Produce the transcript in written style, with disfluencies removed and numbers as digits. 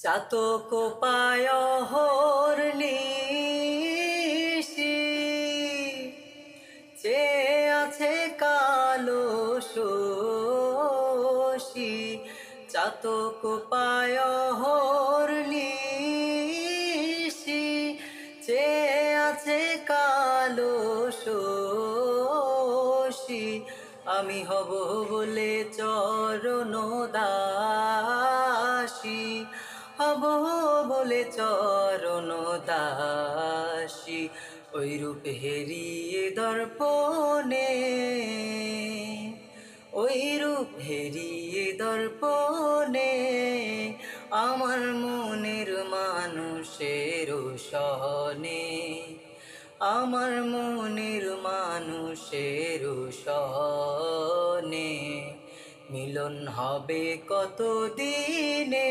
চাতক পায় হরনিশি, চেয়ে আছে কালো শশী। চাতক পায় হরনিশি, চেয়ে আছে কালো শশী। আমি হব বলে চরণ দাসী, হব বলে চরণ দাসী। ওই রূপ হেরিয়ে দর্পণে, ওই রূপ হেরিয়ে দর্পণে, আমার মনের মানুষের সনে, আমার মনের মানুষের সনে। মিলন হবে কত দিনে।